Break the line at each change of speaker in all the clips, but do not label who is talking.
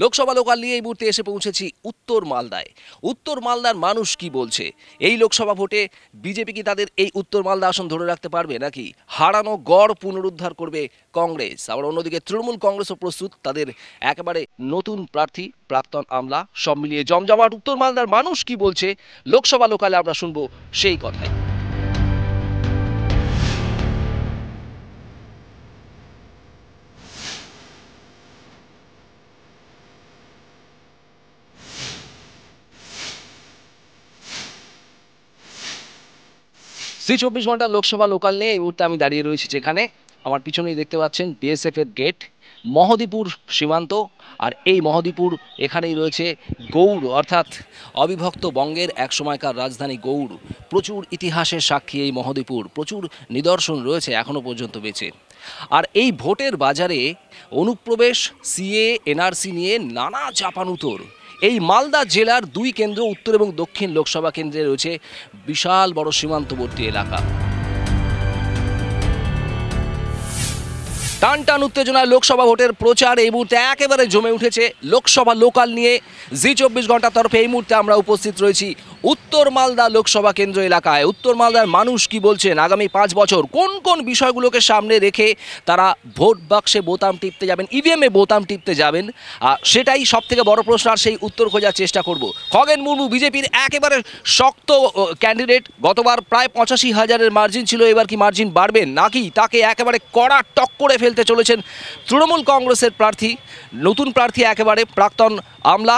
Lok Sabha local নিয়ে এই মুহূর্তে এসে পৌঁছেছি উত্তর মালদায়। উত্তর মালদার মানুষ কি বলছে? এই লোকসভা ভোটে বিজেপি কি তাদের এই উত্তর মালদা আসন ধরে রাখতে পারবে, নাকি হারানো গড় পুনরুদ্ধার করবে কংগ্রেস? আবার অন্যদিকে তৃণমূল কংগ্রেসও প্রস্তুত তাদের একেবারে নতুন প্রার্থী, প্রাক্তন আমলা, সব মিলিয়ে জমজমাট উত্তর মালদার মানুষ কি বলছে লোকসভা লোকালে আমরা শুনবো সেই কথাই। জি 24 ঘন্টা লোকসভা লোকাল নিয়ে এই মুহূর্তে আমি দাঁড়িয়ে রয়েছি, যেখানে আমার পিছনেই দেখতে পাচ্ছেন বিএসএফ এর গেট, মহদীপুর সীমান্ত। আর এই মহদীপুর এখানেই রয়েছে গৌড়, অর্থাৎ অবিভক্ত বঙ্গের এক সময়কার রাজধানী গৌড়। প্রচুর ইতিহাসের সাক্ষী এই মহদীপুর, প্রচুর নিদর্শন রয়েছে এখনো পর্যন্ত বেঁচে। আর এই ভোটের বাজারে অনুপ্রবেশ, সিএ, এনআরসি নিয়ে নানা চাপানুতোর। এই মালদা জেলার দুই কেন্দ্র, উত্তর এবং দক্ষিণ লোকসভা কেন্দ্রে রয়েছে বিশাল বড় সীমান্তবর্তী এলাকা। টান টান উত্তেজনায় লোকসভা ভোটের প্রচার এই মুহূর্তে একেবারে জমে উঠেছে। লোকসভা লোকাল নিয়ে জি 24 ঘন্টার তরফে এই মুহূর্তে আমরা উপস্থিত রয়েছি উত্তর মালদা লোকসভা কেন্দ্র এলাকায়। উত্তর মালদার মানুষ কি বলছেন, আগামী 5 বছর কোন কোন বিষয়গুলোকে সামনে রেখে তারা ভোট বাক্সে বোতাম টিপতে যাবেন, ইভিএমে বোতাম টিপতে যাবেন, সেটাই সব থেকে বড় প্রশ্ন। আর সেই উত্তর খোঁজার চেষ্টা করব। খগেন মুর্মু বিজেপির একেবারে শক্ত ক্যান্ডিডেট। গতবার প্রায় 85,000-এর মার্জিন ছিল, এবার কি মার্জিন বাড়বেন, নাকি তাকে একেবারে কড়া টক্করে ফেলতে চলেছেন তৃণমূল কংগ্রেসের প্রার্থী, নতুন প্রার্থী একেবারে প্রাক্তন আমলা।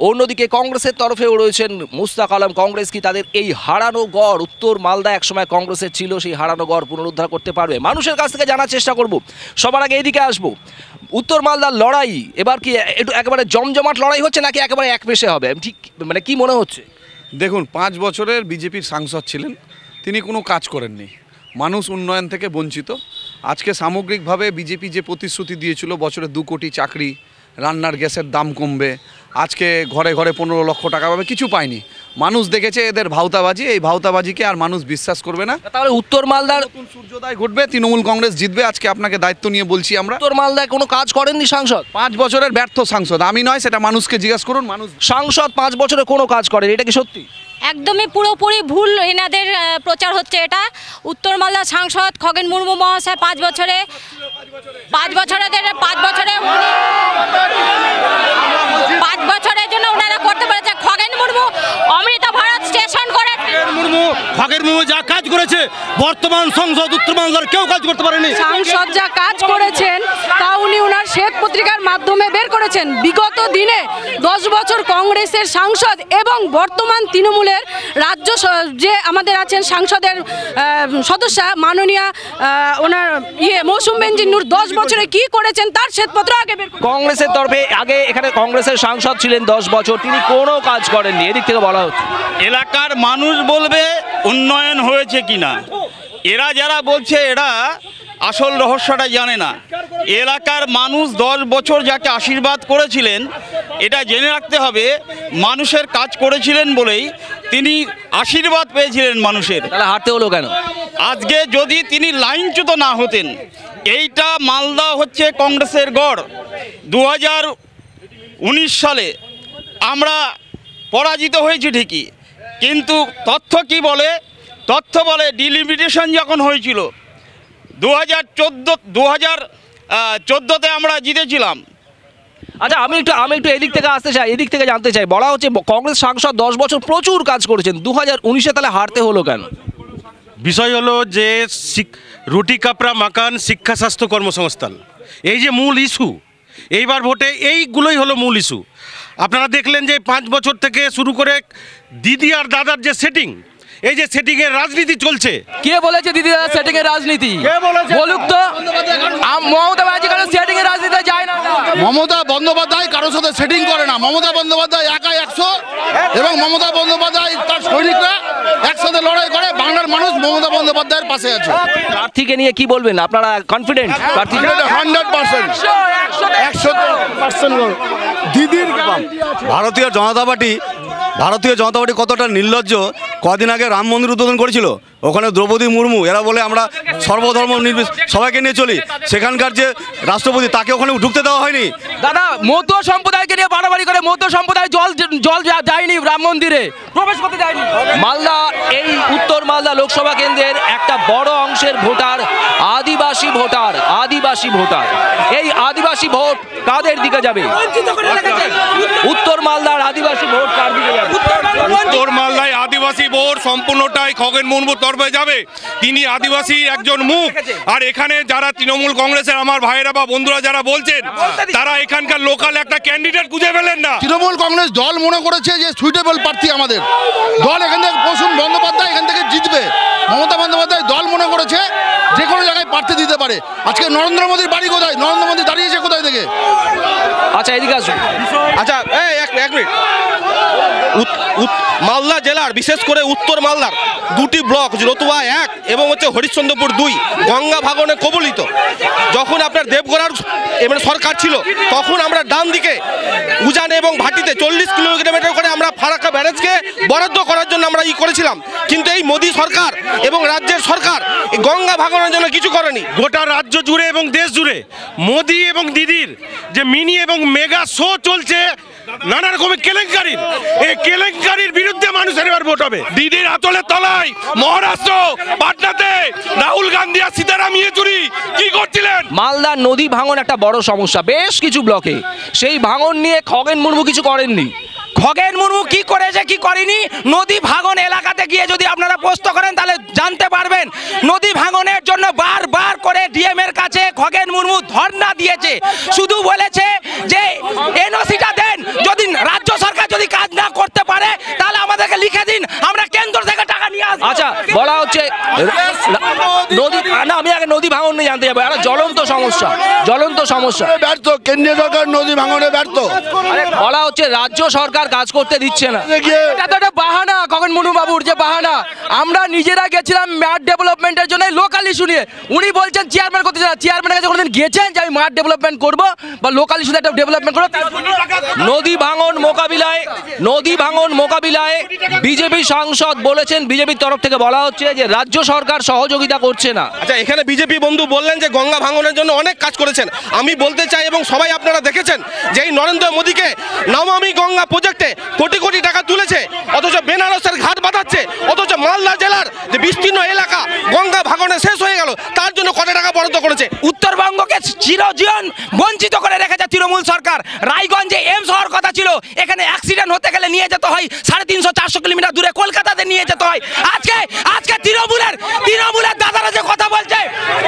অন্যদিকে কংগ্রেসের তরফেও রয়েছেন মুস্তাক আলম। কংগ্রেস কি তাদের এই হারানো গড়, উত্তর মালদা একসময় কংগ্রেসের ছিল, সেই হারানো গড় পুনরুদ্ধার করতে পারবে? মানুষের কাছ থেকে জানার চেষ্টা করব। সবার আগে এদিকে আসবো। উত্তর মালদার লড়াই এবার কি একটু একেবারে জমজমাট লড়াই হচ্ছে, নাকি একেবারে এক পেশে হবে? ঠিক মানে কি মনে হচ্ছে?
দেখুন, 5 বছরের বিজেপির সাংসদ ছিলেন, তিনি কোনো কাজ করেননি, মানুষ উন্নয়ন থেকে বঞ্চিত। আজকে সামগ্রিকভাবে বিজেপি যে প্রতিশ্রুতি দিয়েছিল বছরে 2 কোটি চাকরি, রান্নার গ্যাসের দাম কমবে, আজকে ঘরে ঘরে 15 লক্ষ টাকা পাবে, কিছু পায়নি। মানুষ দেখেছে এদের ভাওতাবাজি, এই ভাওতাবাজিকে আর মানুষ বিশ্বাস করবে না।
তাহলে উত্তর মালদার
নতুন সূর্যোদয় ঘটবে, তৃণমূল কংগ্রেস জিতবে। আজকে আপনাকে দায়িত্ব নিয়ে বলছি আমরা।
উত্তর মালদায় কোনো কাজ করেননি সাংসদ?
5 বছরের ব্যর্থ সাংসদ, আমি নয়, সেটা মানুষকে জিজ্ঞেস করুন। মানুষ
সাংসদ 5 বছরে কোনো কাজ করেন, এটা কি সত্যি?
একদমই পুরোপুরি ভুল এনাদের প্রচার হচ্ছে এটা। উত্তর মালদা সাংসদ খগেন মুর্মু মহাশয় 5 বছরে বছরের জন্য ওনারা করতে পেরেছে। খগেন মুর্মু অমৃত ভারত স্টেশন করে
খগেন মুর্মু যা কাজ করেছে, বর্তমান সংসদ উত্তর মালদার কেউ কাজ করতে পারেনি।
সাংসদ যা কাজ করেছেন তা উনি ওনার শ্বেত পত্রিকার মাধ্যমে বের করেছেন। বিগত দিনে 10 বছর কংগ্রেসের সাংসদ এবং বর্তমান তৃণমূলের রাজ্য যে আমাদের আছেন সাংসদের সদস্য মাননীয়া ওনার মৌসুম বেনজির নূর 10 বছরে কি করেছেন তার শ্বেতপত্র আগে বের করেছেন।
কংগ্রেসের তরফে আগে এখানে কংগ্রেসের সাংসদ ছিলেন 10 বছর, তিনি কোনো কাজ করেননি, এদিক থেকে বলা হচ্ছে।
এলাকার মানুষ বলবে উন্নয়ন হয়েছে কিনা। এরা যারা বলছে এরা আসল রহস্যটা জানে না। এলাকার মানুষ 10 বছর যাকে আশীর্বাদ করেছিলেন, এটা জেনে রাখতে হবে, মানুষের কাজ করেছিলেন বলেই তিনি আশীর্বাদ পেয়েছিলেন মানুষের।
তাহলে হারতে হলো কেন?
আজকে যদি তিনি লাইনচ্যুত না হতেন, এইটা মালদা হচ্ছে কংগ্রেসের গড়। 2019 সালে আমরা পরাজিত হয়েছি ঠিকই, কিন্তু তথ্য কি বলে? তথ্য বলে ডিলিমিটেশন যখন হয়েছিল 2014-তে আমরা জিতেছিলাম।
আচ্ছা, আমি একটু এদিক থেকে আসতে চাই, এদিক থেকে জানতে চাই। বলা হচ্ছে কংগ্রেস সাংসদ 10 বছর প্রচুর কাজ করেছেন, 2019-এ তাহলে হারতে হলো কেন?
বিষয় হলো যে রুটি কাপড়া মাকান, শিক্ষা, স্বাস্থ্য, কর্মসংস্থান, এই যে মূল ইস্যু এইবার ভোটে, এইগুলোই হলো মূল ইস্যু। আপনারা দেখলেন যে 5 বছর থেকে শুরু করে দিদি আর দাদার যে সেটিং, এই যে সেটিং এর রাজনীতি চলছে।
কে বলেছে দিদি দাদা সেটিং এর রাজনীতি? বলুক তো। মমতা ব্যানার্জি কারো সেটিং এর রাজনীতি যায় না।
মমতা বন্দ্যোপাধ্যায় কারোর সাথে সেটিং করে না। মমতা বন্দ্যোপাধ্যায় একাই 100 এবং মমতা বন্দ্যোপাধ্যায় তার সৈনিকরা একসাথে লড়াই করে। বাংলার মানুষ মমতা বন্দ্যোপাধ্যায়ের পাশে আছে।
প্রার্থীকে নিয়ে কি বলবেন? আপনারা কনফিডেন্ট? প্রার্থী
100% দিদির
ভারতীয় জনতা পার্টি কতটা নির্লজ্জ। কদিন আগে রাম মন্দির উদ্বোধন করেছিল, ওখানে দ্রৌপদী মুর্মু এরা বলে আমরা সর্বধর্ম সবাইকে নিয়ে চলি, সেখানকার যে রাষ্ট্রপতি তাকে ওখানে ঢুকতে দেওয়া হয়নি।
দাদা মধ্য সম্প্রদায়কে নিয়ে বাড়াবাড়ি করে মধ্য সম্প্রদায় জল যায়নি রাম মন্দিরে, প্রবেশ করতে যায়নি। মালদা, এই উত্তর মালদা লোকসভা কেন্দ্রের একটা বড় অংশের ভোটার আদিবাসী ভোটার। এই আদিবাসী ভোট কাদের দিকে যাবে? উত্তর মালদার আদিবাসী ভোট কার দিকে যাবে?
উত্তর মালদায় আদিবাসী ভোট সম্পূর্ণটাই খগেন মুর্মুর তরফে যাবে। তিনি আদিবাসী একজন মুখ। আর এখানে যারা তৃণমূল কংগ্রেসের আমার ভাইয়েরা বা বন্ধুরা যারা বলছেন, তারা এখানকার লোকাল একটা ক্যান্ডিডেট খুঁজে পেলেন না।
তৃণমূল কংগ্রেস দল মনে করেছে যে সুইটেবল প্রার্থী আমাদের দল, এখান থেকে প্রসূন বন্দ্যোপাধ্যায় এখান থেকে জিতবে। মমতা বন্দ্যোপাধ্যায় দল মনে করেছে যে কোনো জায়গায় প্রার্থী দিতে পারে। আজকে নরেন্দ্র মোদীর বাড়ি কোথায়? নরেন্দ্র মোদী দাঁড়িয়েছে কোথায় থেকে?
আচ্ছা এদিকে আসুন।
আচ্ছা এক মিনিট, মালদা জেলার বিশেষ করে উত্তর মালদার দুটি ব্লক রতুয়া 1 এবং হচ্ছে হরিশ্চন্দ্রপুর 2 গঙ্গা ভাঙনে কবলিত। যখন আপনার দেবগড়ার সরকার ছিল তখন আমরা ডান দিকে উজানে এবং ভাটিতে 40 কিলোমিটার করে আমরা ফারাক্কা ব্যারেজকে বরাদ্দ করার জন্য আমরা করেছিলাম, কিন্তু এই মোদী সরকার এবং রাজ্যের সরকার এই গঙ্গা ভাঙনের জন্য কিছু করেনি।
গোটা রাজ্য জুড়ে এবং দেশ জুড়ে মোদি এবং দিদির যে মিনি এবং মেগা শো চলছে নানা রকমের কেলেঙ্কারির, এই কেলেঙ্কারির বিরুদ্ধে মানুষের এবার ভোট হবে।
দিদির আতলের তলায় মহারাষ্ট্র পাটনাতে রাহুল গান্ধী আর সীতারাম ইয়েচুরি কি করছিলেন?
মালদার নদী ভাঙন একটা বড় সমস্যা বেশ কিছু ব্লকে। সেই ভাঙন নিয়ে খগেন মুর্মু কিছু করেননি। খগেন মুর্মু কি করেছে কি করেনি নদী ভাঙন এলাকাতে গিয়ে যদি আপনারা প্রশ্ন করেন তাহলে জানতে পারবেন। নদী ভাঙনের জন্য বারবার করে ডিএম এর কাছে খগেন মুর্মু ধর্ণা দিয়েছে, শুধু বলেছে যে এনওসিটা দেন, যদি রাজ্য সরকার যদি কাজ না করতে পারে তাহলে আমাদেরকে লিখে দিন, আমরা কেন্দ্র থেকে টাকা নিয়ে আসবো। আচ্ছা বলা হচ্ছে নদী না, আমি আগে নদী ভাঙন নিয়ে জানতে যাবো। একটা জ্বলন্ত সমস্যা
ব্যর্থ কেন্দ্রীয় সরকার নদী ভাঙনে ব্যর্থ।
বলা হচ্ছে রাজ্য সরকার কাজ করতে দিচ্ছে না।
এটা তো একটা বাহানা, খগেন মুর্মু বাবুর যে বাহানা। আমরা নিজেরা গেছিলাম মাঠ ডেভেলপমেন্টের জন্য লোকাল ইস্যু নিয়ে, উনি বলছেন চেয়ারম্যান করতে চান। চেয়ারম্যানের কাছে কোনোদিন গিয়েছেন যে আমি মাঠ ডেভেলপমেন্ট করবো বা লোকাল ইস্যুতে একটা ডেভেলপমেন্ট করবো?
নদী ভাঙন মোকাবিলায় বিজেপি সাংসদ বলেছেন, বিজেপির তরফ থেকে বলা হচ্ছে যে রাজ্য সরকার সহযোগিতা করছে না।
আচ্ছা এখানে বিজেপি বন্ধু বললেন যে গঙ্গা ভাঙনের জন্য অনেক কাজ করেছেন। আমি বলতে চাই এবং সবাই আপনারা দেখেছেন যে এই নরেন্দ্র মোদীকে নমামি গঙ্গা প্রজেক্টে কোটি কোটি টাকা তুলেছে, অথচ বেনারসের ঘাট বাঁধাচ্ছে, অথচ মালদা জেলার যে বিস্তীর্ণ এলাকা গঙ্গা ভাঙনে শেষ হয়ে গেল তার জন্য কত টাকা বরাদ্দ করেছে?
উত্তরবঙ্গকে চিরজীবন বঞ্চিত করে রেখেছে তৃণমূল সরকার। রায়গঞ্জে এমস হওয়ার কথা ছিল, এখানে অ্যাক্সিডেন্ট হতে গেলে নিয়ে যেতে হয় 350-400 কিলোমিটার দূরে কলকাতাতে নিয়ে যেতে হয়। আজকে তৃণমূলের দাদারা যে কথা বলছে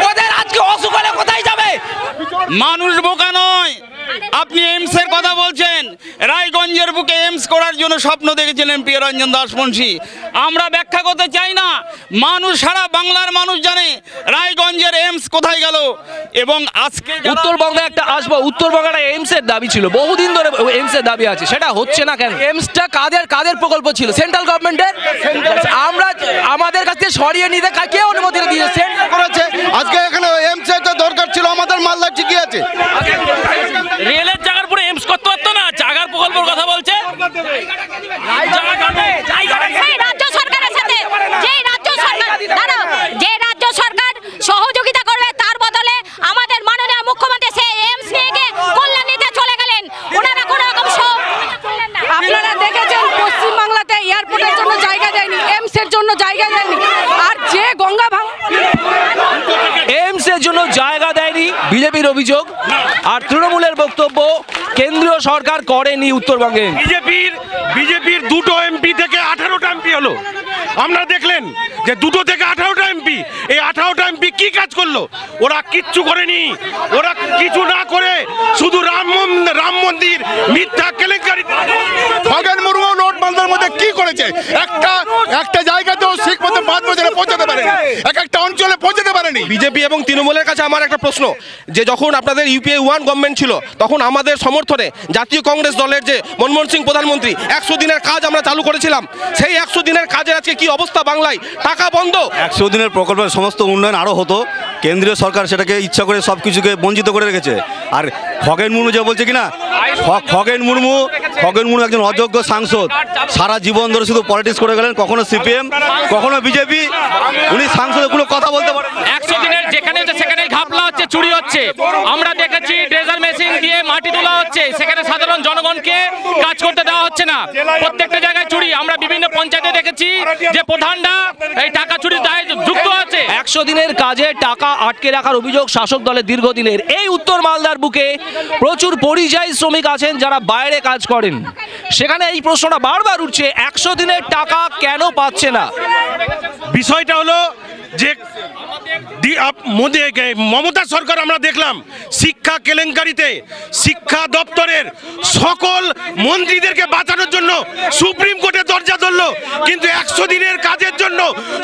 ওদের আজকে অসুখ হলে কোথায় যাবে?
মানুষ বোকা নয়। আপনি এমসের কথা বলছেন, রায়গঞ্জের বুকে এমস করার জন্য স্বপ্ন দেখেছিলেন প্রিয় রঞ্জন দাস মুন্সি। আমরা ব্যাখ্যা করতে চাই না, মানুষ সারা বাংলার মানুষ জানে রায়গঞ্জের এমস কোথায় গেল। এবং আজকে
উত্তরবঙ্গে একটা আসবো, উত্তরবঙ্গে একটা এমসের দাবি ছিল, বহুদিন ধরে এমসের দাবি আছে, সেটা হচ্ছে না কেন?
এমসটা কাদের প্রকল্প ছিল? সেন্ট্রাল গভর্নমেন্টের। আমরা আমাদের কাছে সরিয়ে নিতে কে অনুমতি দিয়েছে?
করেছে আজকে এখানে এমস এর দরকার ছিল, আমাদের মালদা ঠিকই আছে।
রেলের জায়গার পুরো এমস করতে পারতো না, জায়গার প্রকল্পের কথা বলছে।
রাজ্য সরকারের সাথে যে রাজ্য সরকার সহযোগিতা করবে তার বদলে আমাদের মাননীয় মুখ্যমন্ত্রী সেই এমস নিয়ে গিয়ে কল্যাণীতে চলে গেলেন। ওনারা কোনো রকম
আপনারা দেখেছেন পশ্চিমবাংলাতে এয়ারপোর্টের জন্য জায়গা দেয়নি, এমস এর জন্য জায়গা দেয়নি। আর যে গঙ্গা
এমস এর জন্য জায়গা দেয়নি বিজেপির অভিযোগ, আর তৃণমূলের বক্তব্য কেন্দ্রীয় সরকার করেনি উত্তরবঙ্গে।
বিজেপির দুটো এমপি থেকে 18টা এমপি হলো। আপনারা দেখলেন যে দুটো থেকে 18টা এমপি, এই 18টা এমপি কি কাজ করলো? ওরা কিচ্ছু করেনি। ওরা কিছু না করে শুধু রাম মন্দির মিথ্যা কেলেঙ্কারি।
খগেন মুর্মু নোটবন্দির মধ্যে কি করেছে? একটা জায়গাতেও ঠিক মতো 5 বছরে পৌঁছাতে পারেনি, একটা অঞ্চলে পৌঁছাতে পারেনি।
বিজেপি এবং তৃণমূলের কাছে আমার একটা প্রশ্ন, যে যখন আপনাদের ইউপিএ 1 গভর্নমেন্ট ছিল তখন আমাদের সমর্থনে জাতীয় কংগ্রেস দলের যে মনমোহন সিং প্রধানমন্ত্রী 100 দিনের কাজ আমরা চালু করেছিলাম। সেই 100 দিনের কাজের আজকে কি অবস্থা? বাংলায় টাকা বন্ধ।
100 দিনের প্রকল্পের সমস্ত উন্নয়ন আরও হতো, কেন্দ্রীয় সরকার সেটাকে ইচ্ছা করে সব কিছুকে বঞ্চিত করে রেখেছে। আর খগেন মুর্মু যে বলছে কিনা, খগেন মুর্মু একজন অযোগ্য সাংসদ, সারা জীবন ধরে শুধু পলিটিক্স করে গেলেন, কখনো সিপিএম কখনো বিজেপি, উনি সাংসদগুলো কথা বলতে পারেন।
100 দিনের যেখানে সেখানে ঘাপলা হচ্ছে, চুরি হচ্ছে। আমরা দেখেছি ড্রেজার মেশিন দিয়ে মাটি তোলা হচ্ছে, সেখানে সাধারণ জনগণকে কাজ করতে দেওয়া হচ্ছে না। প্রত্যেকটা জায়গায় চুরি। আমরা বিভিন্ন পঞ্চায়েতে দেখেছি যে প্রধানরা এই টাকা চুরির দায়ে যুক্ত আছে।
100 দিনের কাজে টাকা আটকে রাখার অভিযোগ শাসক দলের দীর্ঘদিনের। এই উত্তর মালদার বুকে প্রচুর পরিযায়ী শ্রমিক আছেন যারা বাইরে কাজ করেন। সেখানে এই প্রশ্নটা বারবার উঠছে, 100 দিনের টাকা কেন পাচ্ছে না?
বিষয়টা হলো যে মমতা সরকার আমরা দেখলাম শিক্ষা কেলেঙ্কারিতে শিক্ষা দপ্তরের সকল মন্ত্রীদেরকে বাঁচানোর জন্য সুপ্রিম কোর্টে দরজা ধরলো, কিন্তু 100 দিনের কাজের জন্য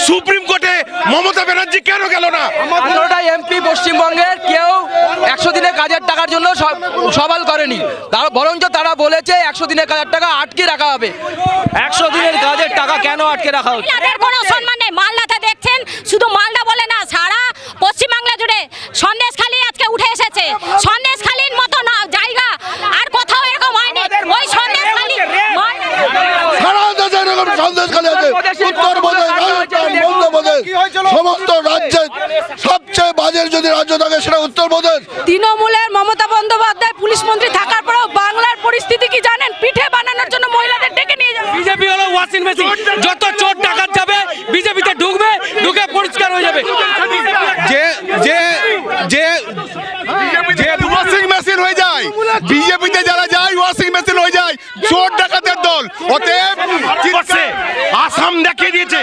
সুপ্রিম কোর্টে মমতা ব্যানার্জি কেন গেল না?
15টা এমপি পশ্চিমবঙ্গের কেউ 100 দিনের কাজের টাকার জন্য সওয়াল করেনি, বরঞ্চ তারা বলেছে 100 দিনের কাজের টাকা আটকে রাখা হবে।
100 দিনের কাজের টাকা কেন আটকে রাখা হচ্ছে?
তাদের কোনো সম্মান নেই। মালদাতে দেখছেন, শুধু মালদা বলে না, সারা পশ্চিমবাংলা জুড়ে সন্দেশখালী আজকে উঠে এসেছে। সন্দেশখালীর মতো না জায়গা আর কোথাও এরকম হয়নি। ওই সন্দেশখালী
সারা দেশে এরকম সন্দেশখালী আছে। উত্তরপ্রদেশ, রাজস্থান, মধ্যপ্রদেশ, সমস্ত রাজ্যের সবচেয়ে বাজের যদি রাজ্য থাকে সেটা উত্তরপ্রদেশ।
তৃণমূলের মমতা বন্দ্যোপাধ্যায় পুলিশ মন্ত্রী থাকার পরেও বাংলার পরিস্থিতি কি জানেন? পিঠে বানানোর জন্য মহিলাদের ডেকে নিয়ে যাবে।
বিজেপি হলো ওয়াশিং মেশিন, যত চোর ডাকাত যাবে বিজেপিতে ঢুকবে, ঢুকে পরিষ্কার হয়ে যাবে।
যে ওয়াশিং মেশিন হয়ে যায়, বিজেপিতে যারা যায় ওয়াশিং মেশিন হয়ে যায়, চোর ডাকাতের দল। অতএব
আসাম দেখিয়ে দিয়েছে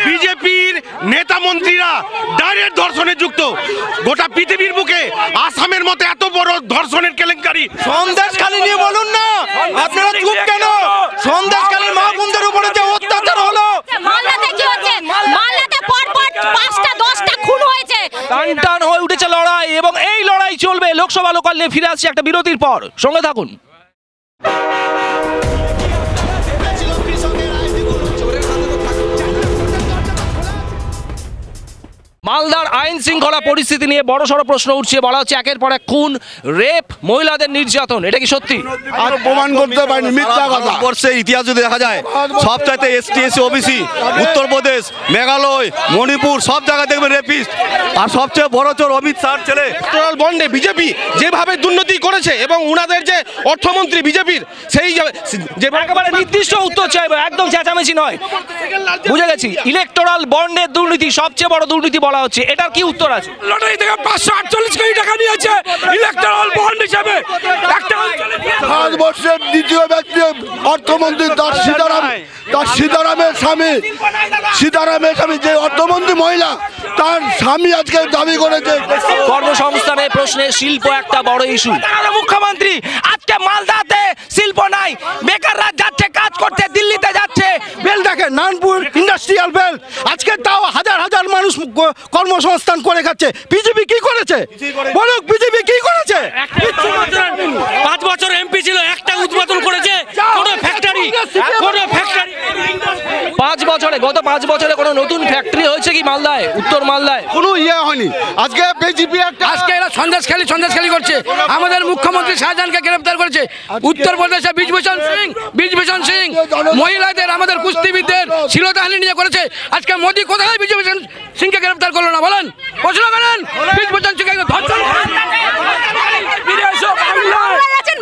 বিজেপির নেতা মন্ত্রীরা ডাইরেক্ট ধর্ষণে যুক্ত। গোটা পৃথিবীর বুকে আসামের মতো এত বড় ধর্ষণের কেলেঙ্কারি
সন্দেশখালী নিয়ে বলুন না, আপনারা চুপ কেন? সন্দেশখালীর মা বোনদের উপরে যে অত্যাচার হলো,
মালদাতে কি হচ্ছে? মালদাতে পরপর 5টা 10টা খুন হয়েছে।
টান টান হয়ে উঠেছে লড়াই, এবং এই লড়াই চলবে। লোকসভা লোকাল নিয়ে ফিরে আসছে একটা বিরতির পর, সঙ্গে থাকুন। মালদার আইন শৃঙ্খলা পরিস্থিতি নিয়ে বড়সড় প্রশ্ন উঠছে। বলা হচ্ছে একের পর এক খুন, রেপ, মহিলাদের নির্যাতন। এটা কি সত্যি?
আর প্রমাণ করতে পারেনি, মিথ্যা কথা।
ভারতবর্ষের ইতিহাস যদি দেখা যায়, সবচাইতে ST SC OBC Uttar Pradesh, Meghalaya, Manipur সব জায়গায় দেখবেন রেপিস্ট। আর সবচেয়ে বড় চোর অমিত শাহর ছেলে।
ইলেকট্রাল বন্ডে বিজেপি যেভাবে দুর্নীতি করেছে এবং উনাদের যে অর্থমন্ত্রী বিজেপির সেই যে
একেবারে নির্দিষ্ট উত্তর চাইবো, একদম চেঁচামেচি নয়। বুঝে গেছি, ইলেকটোরাল বন্ডের দুর্নীতি সবচেয়ে বড় দুর্নীতি বলা হচ্ছে। এটার কি উত্তর আছে?
লটারি থেকে 548 কোটি টাকা নিয়েছে ইলেকট্রাল বন্ড হিসেবে। একটা
ভারতবর্ষের দ্বিতীয় ব্যক্তি অর্থমন্ত্রী তার সীতারামের স্বামী যে অর্থমন্ত্রী মহিলা, তার স্বামী আজকে দাবি করেছে।
কর্মসংস্থানের প্রশ্নে শিল্প একটা বড় ইস্যু।
মুখ্যমন্ত্রী আজকে মালদাতে শিল্প নাই, বেকাররা যাচ্ছে কাজ করতে, দিল্লিতে যাচ্ছে। বেল দেখে নানপুর ইন্ডাস্ট্রিয়াল বেল, আজকে তাও হাজার হাজার মানুষ কর্মসংস্থান করে খাচ্ছে। বিজেপি কি করেছে বলুক? বিজেপি কি করেছে?
5 বছর এমপি ছিল, একটা উদ্বোধন করেছে কোন ফ্যাক্টরি?
5 বছরে কোনো নতুন ফ্যাক্টরি হয়েছে কি মালদায়, উত্তর মালদায়?
কোনো হয়নি। আজকে বিজেপি
আজকে এরা সন্দেশখালী করছে। আমাদের মুখ্যমন্ত্রী শাহজাহানকে গ্রেফতার করেছে। উত্তরপ্রদেশে বিজভূষণ সিং মহিলাদের, আমাদের কুস্তিবিদদের শ্লীলতাহানি নিয়ে করেছে। আজকে মোদী কোথায় বিজভূষণ সিংকে গ্রেফতার করলো না বলেন? প্রশ্ন করেন। বিজভূষণ সিংকে ধর্ষণ।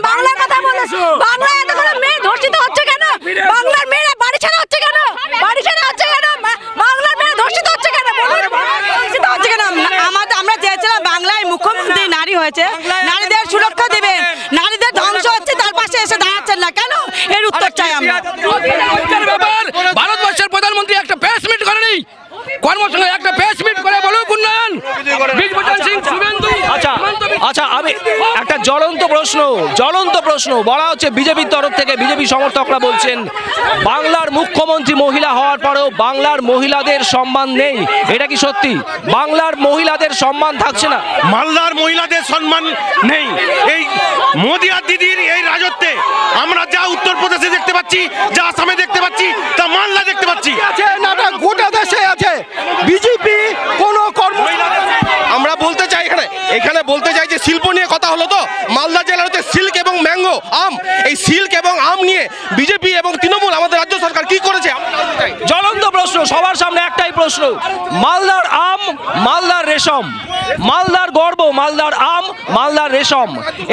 বাংলার কথা বলে, বাংলায় এতগুলো মেয়ে ধর্ষিত হচ্ছে কেন? বাংলার মেয়েরা বাড়ি ছাড়া হচ্ছে কেন? বাংলার মেয়ে ধর্ষিত হচ্ছে কেন? ধর্ষিত হচ্ছে কেন? আমরা চেয়েছিলাম বাংলায় মুখ্যমন্ত্রী নারী হয়েছে, নারীদের সুরক্ষা দেবেন। নারীদের ধ্বংস হচ্ছে, তার পাশে এসে দাঁড়াচ্ছেন না কেন? এর উত্তর চাই আমরা।
ভারতবর্ষের প্রধানমন্ত্রী একটা প্রেস মিট করেনি, কর্মসংঘে একটা প্রেস মিট করে বলুক উন্নয়ন। বিজভূষণ সিং, শুভেন্দু।
আচ্ছা, আমি একটা জ্বলন্ত প্রশ্ন বলা হচ্ছে বিজেপির তরফ থেকে। বিজেপি সমর্থকরা বলছেন বাংলার মুখ্যমন্ত্রী মহিলা হওয়ার পরেও বাংলার মহিলাদের সম্মান নেই। এটা কি সত্যি? বাংলার মহিলাদের সম্মান থাকছে না?
মালদার মহিলাদের সম্মান নেই। এই মোদি আর দিদির এই রাজত্বে আমরা যা উত্তরপ্রদেশে দেখতে পাচ্ছি, যা আসামে দেখতে পাচ্ছি, তা মালদা দেখতে পাচ্ছি।
গোটা দেশে আছে। বিজেপি কোনো কর্ম
আমরা শিল্প নিয়ে কথা হলো তো মালদা জেলার হচ্ছে সিল্ক এবং ম্যাঙ্গো আম, এই সিল্ক এবং আম নিয়ে বিজেপি এবং তৃণমূল আমাদের রাজ্য সরকার কি করেছে?
জ্বলন্ত প্রশ্ন, সবার সামনে একটাই প্রশ্ন, মালদার আম, মালদার রেশম, মালদার গর্ব, মালদার আম, মালদার রেশম,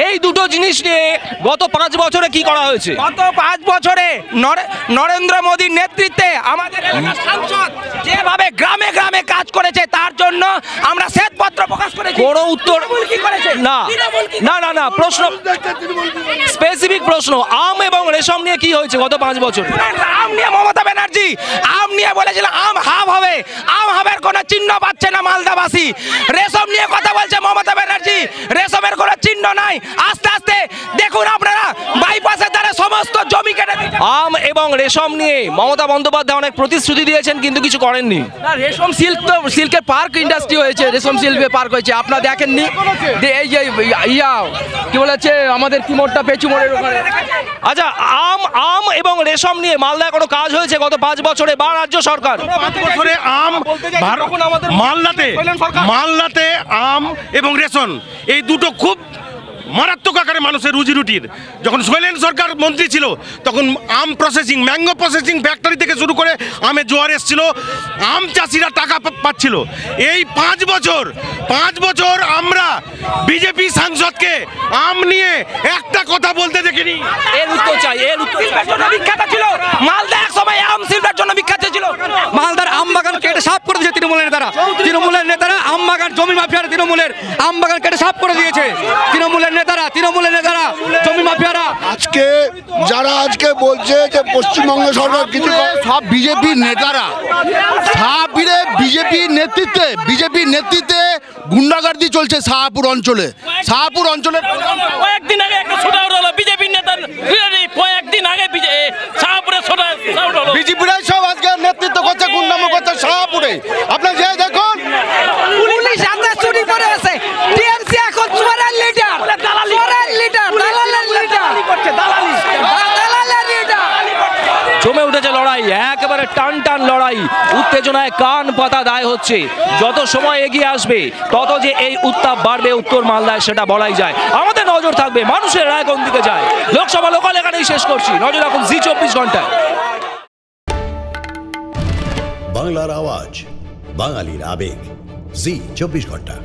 এই দুটো জিনিস নিয়ে গত 5 বছরে কি করা হয়েছে?
গত 5 বছরে নরেন্দ্র মোদীর নেতৃত্বে আমাদের সাংসদ যেভাবে গ্রামে গ্রামে কাজ করেছে তার জন্য আমরা শ্বেতপত্র প্রকাশ করেছি।
কোনো উত্তর
কি করেছে?
না না না না, প্রশ্ন স্পেসিফিক প্রশ্ন, আম এবং রেশম নিয়ে কি হয়েছে গত 5 বছর?
আম নিয়ে মমতা ব্যানার্জি আম নিয়ে বলেছিল আম হাব হবে, আম হাবের কোনো চিহ্ন পাচ্ছে না মালদাবাসী। রেশম নিয়ে কথা বলছে মমতা ব্যানার্জি, রেশমের কোনো চিহ্ন নাই। আস্তে আস্তে দেখুন আপনারা বাইপাসের দ্বারা সমস্ত জমি কেটে দিচ্ছে।
আম এবং রেশম নিয়ে মমতা বন্দ্যোপাধ্যায় অনেক প্রতিশ্রুতি দিয়েছেন কিন্তু কিছু করেননি।
না, রেশম সিল্ক তো সিল্কের পার্ক ইন্ডাস্ট্রি হয়েছে, রেশম শিল্পে পার্ক হয়েছে, আপনারা দেখেননি? এই যে কি বলেছে আমাদের কি মোড়টা পেঁচু মোড়ের ওখানে।
আচ্ছা, আম এবং রেশম নিয়ে মালদায় কোনো কাজ হয়েছে গত 5 বছরে বা রাজ্য সরকার?
5 বছরে আম মালদাতে আম এবং রেশন এই দুটো খুব মারাত্মক আকারে মানুষের রুজি রুটির। যখন শৈলেন সরকার মন্ত্রী ছিল তখন আম প্রসেসিং, ম্যাঙ্গো প্রসেসিং ফ্যাক্টরি থেকে শুরু করে আমের জোয়ার এসেছিল, আম চাষিরা টাকা পাচ্ছিল। এই 5 বছর আমরা বিজেপি সাংসদকে আম নিয়ে একটা কথা বলতে দেখিনি।
এর উত্তর চাই, এর উত্তর
বিখ্যাত ছিল মালদা, এক সময় আম শিল্পের জন্য বিখ্যাত ছিল।
মালদার আম বাগান কেটে সাফ করে দিয়েছে তৃণমূলের নেতারা, আম বাগান জমি মাফিয়ারা তৃণমূলের আম বাগান কেটে সাফ করে দিয়েছে তৃণমূলের নেতারা জমি মাফিয়ারা।
আজকে বলছে যে পশ্চিমবঙ্গ সরকার কিছু, সব বিজেপির নেতারা শাহপুরে বিজেপির নেতৃত্বে গুন্ডাগার্দি চলছে শাহপুর অঞ্চলে।
কয়েকদিন আগে একটা ছোটা হলো বিজেপির নেতা, কয়েকদিন আগে শাহপুরে ছোটা হলো।
বিজেপিরাই সব আজকে নেতৃত্ব করছে, গুন্ডামো করছে শাহপুরে। আপনার যে দেখুন
পুলিশ আমরা চুরি করে আছে, টিএমসি এখন চোরের লিডার,
জমে উঠেছে লড়াই, একেবারে টান টান লড়াই, উত্তেজনায় কান পাতা দায় হচ্ছে। যত সময় এগিয়ে আসবে তত যে এই উত্তাপ বাড়বে উত্তর মালদায় সেটা বলাই যায়। আমাদের নজর থাকবে মানুষের রায় কোন দিকে যায়। লোকসভা লোকাল এখানেই শেষ করছি, নজর রাখুন জি 24 ঘন্টায়।
বাংলার আওয়াজ, বাঙালির আবেগ, জি 24 ঘন্টা।